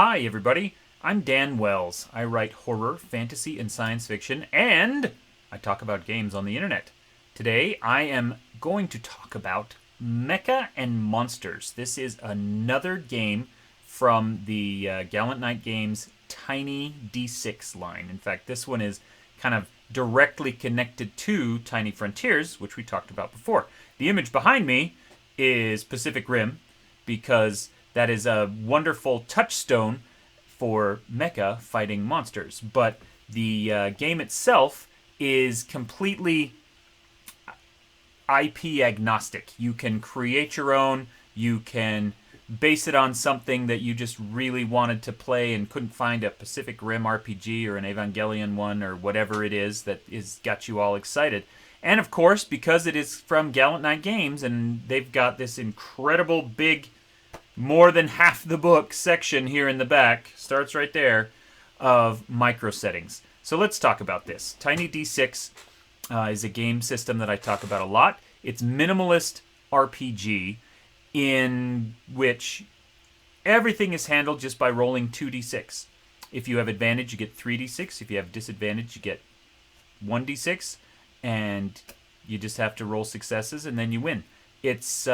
Hi, everybody. I'm Dan Wells. I write horror, fantasy, and science fiction, and I talk about games on the internet. Today, I am going to talk about Mecha and Monsters. This is another game from the Gallant Knight Games Tiny D6 line. In fact, this one is kind of directly connected to Tiny Frontiers, which we talked about before. The image behind me is Pacific Rim, because that is a wonderful touchstone for Mecha fighting monsters. But the game itself is completely IP agnostic. You can create your own. You can base it on something that you just really wanted to play and couldn't find a Pacific Rim RPG or an Evangelion one or whatever it is that is got you all excited. And of course, because it is from Gallant Knight Games and they've got this incredible big, more than half the book section here in the back, starts right there, of micro settings. So let's talk about this. Tiny D6 is a game system that I talk about a lot. It's minimalist RPG in which everything is handled just by rolling 2d6. If you have advantage, you get 3d6. If you have disadvantage, you get 1d6. And you just have to roll successes and then you win. It's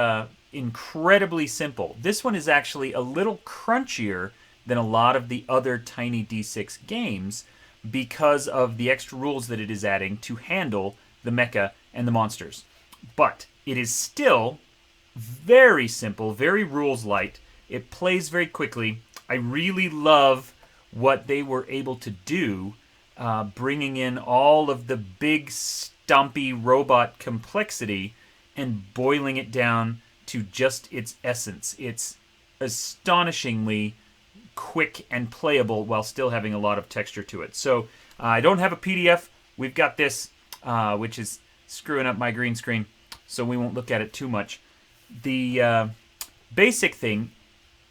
incredibly simple. This one is actually a little crunchier than a lot of the other Tiny D6 games because of the extra rules that it is adding to handle the mecha and the monsters. But it is still very simple, very rules light. It plays very quickly. I really love what they were able to do, bringing in all of the big, stumpy robot complexity and boiling it down to just its essence. It's astonishingly quick and playable while still having a lot of texture to it. So I don't have a PDF. We've got this, which is screwing up my green screen, so we won't look at it too much. The basic thing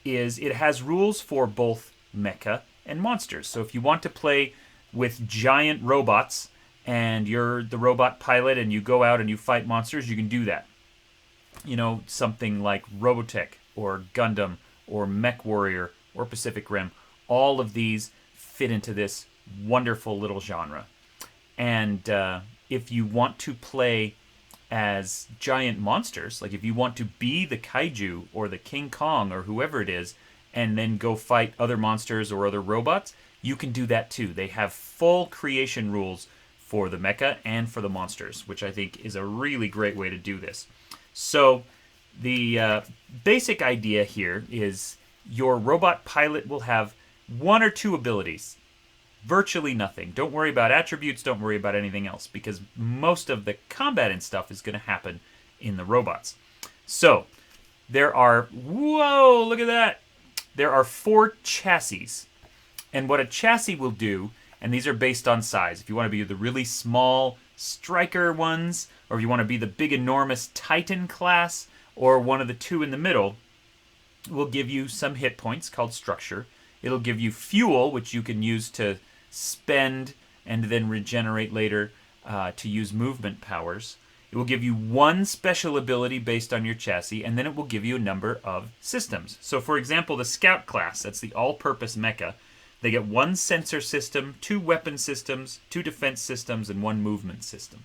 is it has rules for both mecha and monsters. So if you want to play with giant robots and you're the robot pilot and you go out and you fight monsters, you can do that. You know, something like Robotech or Gundam or Mech Warrior or Pacific Rim. All of these fit into this wonderful little genre. And if you want to play as giant monsters, like if you want to be the kaiju or the King Kong or whoever it is, and then go fight other monsters or other robots, you can do that too. They have full creation rules for the mecha and for the monsters, which I think is a really great way to do this. So the basic idea here is your robot pilot will have one or two abilities. Virtually nothing. Don't worry about attributes, don't worry about anything else, because most of the combat and stuff is going to happen in the robots. So, there are, whoa, look at that! There are 4 chassis. And what a chassis will do, and these are based on size. If you want to be the really small striker ones, or if you want to be the big enormous Titan class, or one of the two in the middle, will give you some hit points called structure. It'll give you fuel, which you can use to spend and then regenerate later to use movement powers. It will give you one special ability based on your chassis, and then it will give you a number of systems. So for example, the Scout class, that's the all-purpose mecha, they get 1 sensor system, 2 weapon systems, 2 defense systems, and 1 movement system.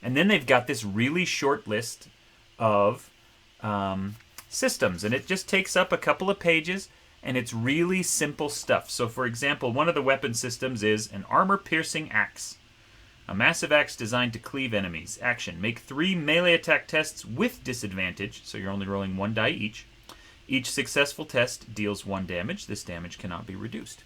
And then they've got this really short list of systems, and it just takes up a couple of pages, and it's really simple stuff. So for example, one of the weapon systems is an armor-piercing axe. A massive axe designed to cleave enemies. Action. Make 3 melee attack tests with disadvantage, so you're only rolling 1 die each. Each successful test deals 1 damage. This damage cannot be reduced.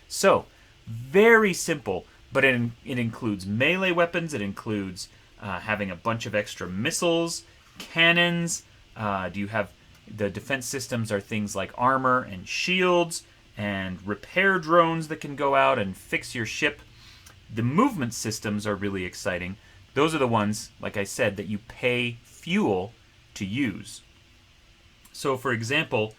So, very simple, but it includes melee weapons. It includes having a bunch of extra missiles, cannons. Do you have the defense systems are things like armor and shields and repair drones that can go out and fix your ship. The movement systems are really exciting. Those are the ones, like I said, that you pay fuel to use. So, for example,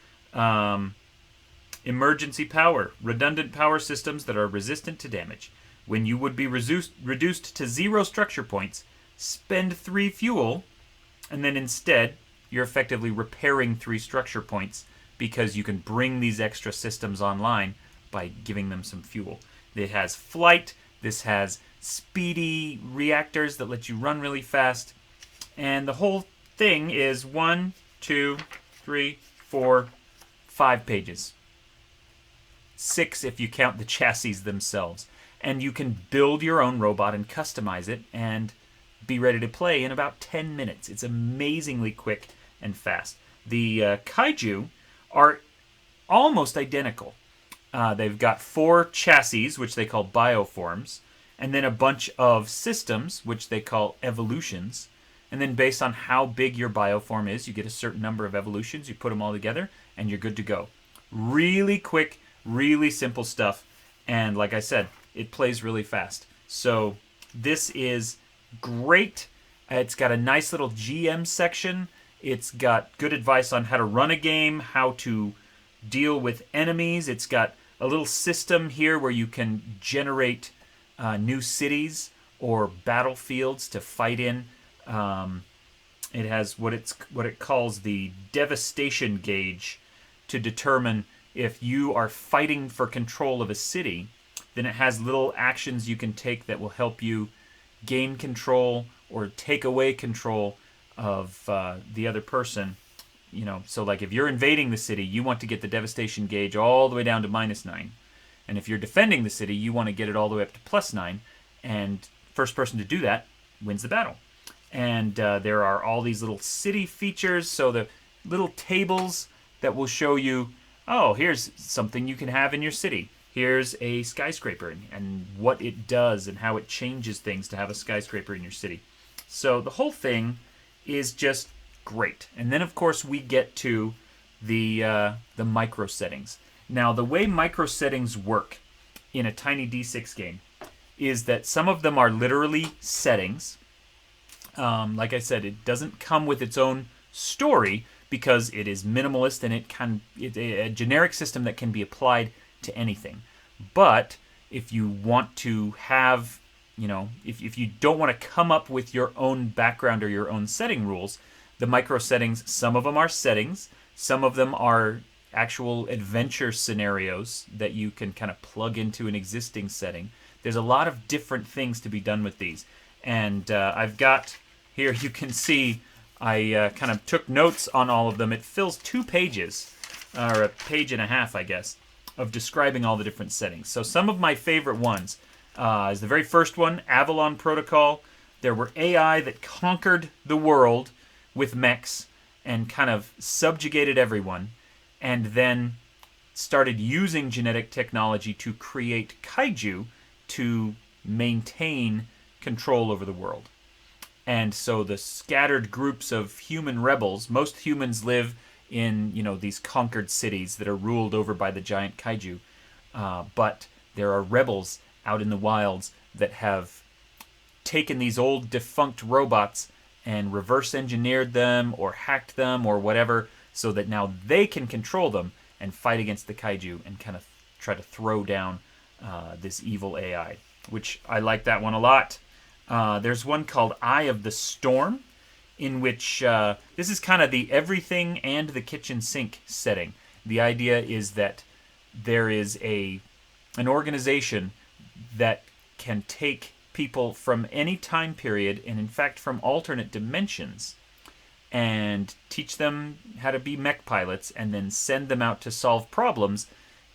emergency power, redundant power systems that are resistant to damage. When you would be reduced to 0 structure points, spend 3 fuel, and then instead you're effectively repairing 3 structure points because you can bring these extra systems online by giving them some fuel. It has flight. This has speedy reactors that let you run really fast. And the whole thing is 1, 2, 3, 4, 5 pages. 6 if you count the chassis themselves. And you can build your own robot and customize it and be ready to play in about 10 minutes. It's amazingly quick and fast. The kaiju are almost identical. They've got 4 chassis, which they call bioforms, and then a bunch of systems, which they call evolutions. And then based on how big your bioform is, you get a certain number of evolutions, you put them all together, and you're good to go. Really quick, really simple stuff. And like I said, it plays really fast. So this is great. It's got a nice little GM section. It's got good advice on how to run a game, how to deal with enemies. It's got a little system here where you can generate new cities or battlefields to fight in. It has what it calls the devastation gauge to determine if you are fighting for control of a city. Then it has little actions you can take that will help you gain control or take away control of the other person. You know, so like if you're invading the city, you want to get the devastation gauge all the way down to -9. And if you're defending the city, you want to get it all the way up to +9. And first person to do that wins the battle. And there are all these little city features. So the little tables that will show you, oh, here's something you can have in your city. Here's a skyscraper and what it does and how it changes things to have a skyscraper in your city. So the whole thing is just great. And then, of course, we get to the micro settings. Now, the way micro settings work in a Tiny D6 game is that some of them are literally settings. Like I said, it doesn't come with its own story because it is minimalist and it's a generic system that can be applied to anything. But if you want to have, you know, if you don't want to come up with your own background or your own setting rules, the micro settings, some of them are settings, some of them are actual adventure scenarios that you can kind of plug into an existing setting. There's a lot of different things to be done with these. And I've got here, you can see, I kind of took notes on all of them. It fills 2 pages, or a page and a half, I guess, of describing all the different settings. So some of my favorite ones is the very first one, Avalon Protocol. There were AI that conquered the world with mechs and kind of subjugated everyone, and then started using genetic technology to create kaiju to maintain control over the world. And so the scattered groups of human rebels, most humans live in, you know, these conquered cities that are ruled over by the giant kaiju. But there are rebels out in the wilds that have taken these old defunct robots and reverse engineered them or hacked them or whatever so that now they can control them and fight against the kaiju and kind of try to throw down this evil AI, which I like that one a lot. There's one called Eye of the Storm, in which this is kind of the everything and the kitchen sink setting. The idea is that there is an organization that can take people from any time period, and in fact from alternate dimensions, and teach them how to be mech pilots, and then send them out to solve problems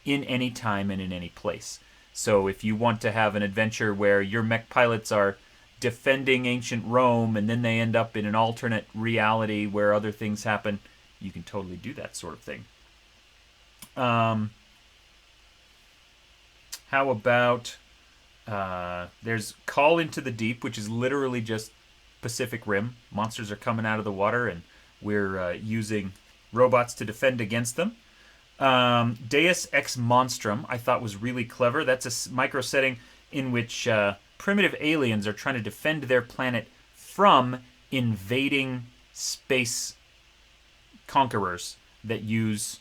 in any time and in any place. So if you want to have an adventure where your mech pilots are defending ancient Rome and then they end up in an alternate reality where other things happen, you can totally do that sort of thing. How about there's Call into the Deep, which is literally just Pacific Rim. Monsters are coming out of the water and we're using robots to defend against them. Deus Ex Monstrum I thought was really clever. That's a micro setting in which primitive aliens are trying to defend their planet from invading space conquerors that use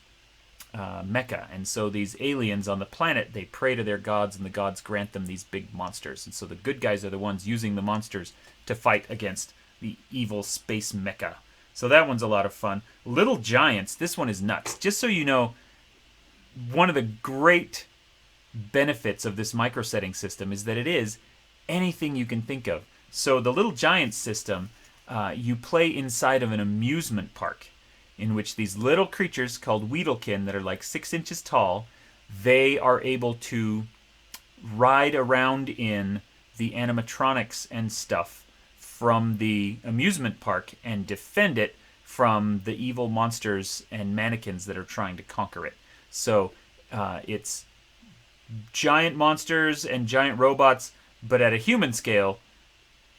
Mecha. And so these aliens on the planet, they pray to their gods, and the gods grant them these big monsters. And so the good guys are the ones using the monsters to fight against the evil space Mecha. So that one's a lot of fun. Little Giants, this one is nuts. Just so you know, one of the great benefits of this micro setting system is that it is anything you can think of. So the Little Giants system, you play inside of an amusement park in which these little creatures called Weedlekin that are like 6 inches tall, they are able to ride around in the animatronics and stuff from the amusement park and defend it from the evil monsters and mannequins that are trying to conquer it. So it's giant monsters and giant robots, but at a human scale,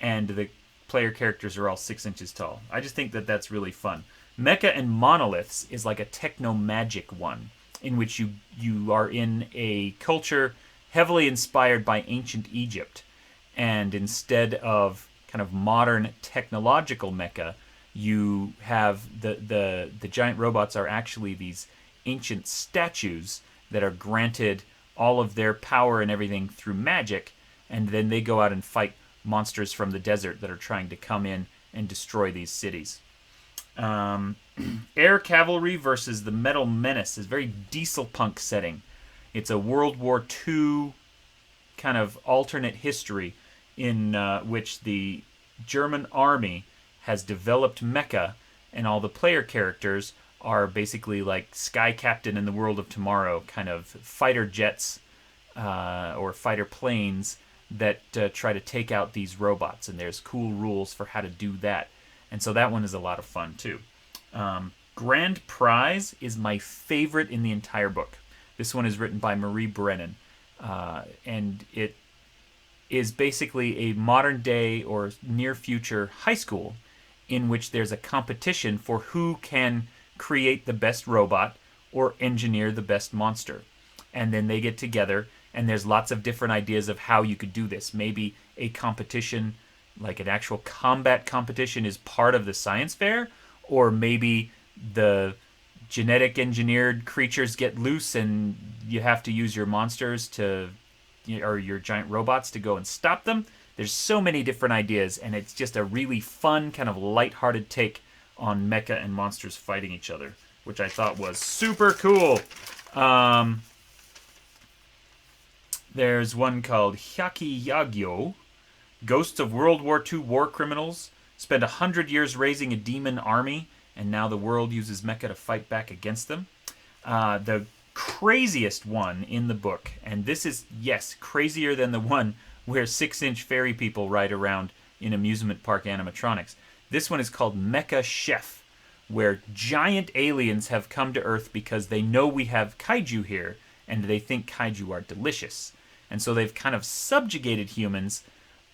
and the player characters are all 6 inches tall. I just think that that's really fun. Mecha and Monoliths is like a techno-magic one, in which you are in a culture heavily inspired by ancient Egypt. And instead of kind of modern technological mecha, you have the giant robots are actually these ancient statues that are granted all of their power and everything through magic, and then they go out and fight monsters from the desert that are trying to come in and destroy these cities. Air Cavalry versus the Metal Menace is a very diesel punk setting. It's a World War II kind of alternate history in which the German army has developed mecha, and all the player characters are basically like Sky Captain in the World of Tomorrow, kind of fighter jets or fighter planes that try to take out these robots, and there's cool rules for how to do that. And so that one is a lot of fun, too. Grand Prize is my favorite in the entire book. This one is written by Marie Brennan, and it is basically a modern-day or near-future high school in which there's a competition for who can create the best robot or engineer the best monster. And then they get together, and there's lots of different ideas of how you could do this. Maybe a competition, like an actual combat competition, is part of the science fair, or maybe the genetic engineered creatures get loose and you have to use your monsters to, or your giant robots to go and stop them. There's so many different ideas, and it's just a really fun, kind of lighthearted take on mecha and monsters fighting each other, which I thought was super cool. There's one called Hyaki Yagyo, Ghosts of World War II War Criminals. Spent 100 years raising a demon army, and now the world uses mecha to fight back against them. The craziest one in the book, and this is, yes, crazier than the one where 6-inch fairy people ride around in amusement park animatronics. This one is called Mecha Chef, where giant aliens have come to Earth because they know we have kaiju here, and they think kaiju are delicious. And so they've kind of subjugated humans,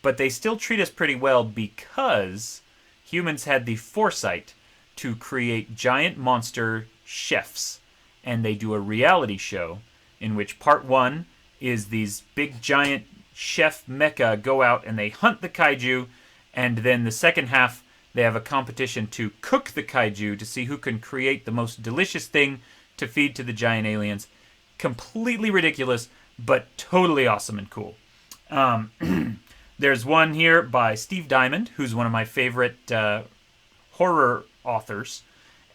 but they still treat us pretty well because humans had the foresight to create giant monster chefs. And they do a reality show in which part one is these big giant chef mecha go out and they hunt the kaiju, and then the second half they have a competition to cook the kaiju to see who can create the most delicious thing to feed to the giant aliens. Completely ridiculous, but totally awesome and cool. There's one here by Steve Diamond, who's one of my favorite horror authors,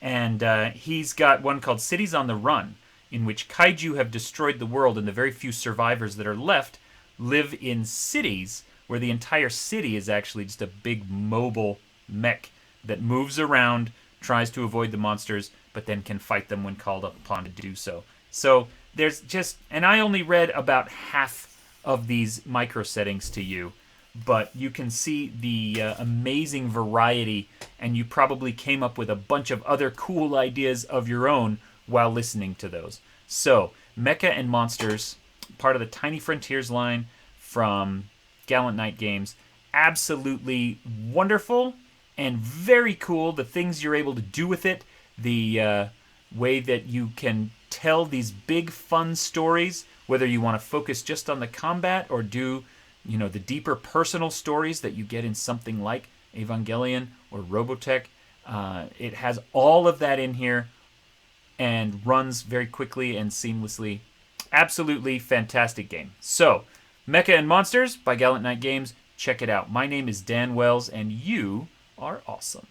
and he's got one called Cities on the Run, in which kaiju have destroyed the world, and the very few survivors that are left live in cities where the entire city is actually just a big mobile mech that moves around, tries to avoid the monsters, but then can fight them when called upon to do so. So there's just, and I only read about half of these micro settings to you, but you can see the amazing variety, and you probably came up with a bunch of other cool ideas of your own while listening to those. So, Mecha and Monsters, part of the Tiny Frontiers line from Gallant Knight Games. Absolutely wonderful and very cool. The things you're able to do with it, the way that you can tell these big fun stories, whether you want to focus just on the combat or do, the deeper personal stories that you get in something like Evangelion or Robotech. It has all of that in here and runs very quickly and seamlessly. Absolutely fantastic game. So, Mecha and Monsters by Gallant Knight Games. Check it out. My name is Dan Wells, and you are awesome.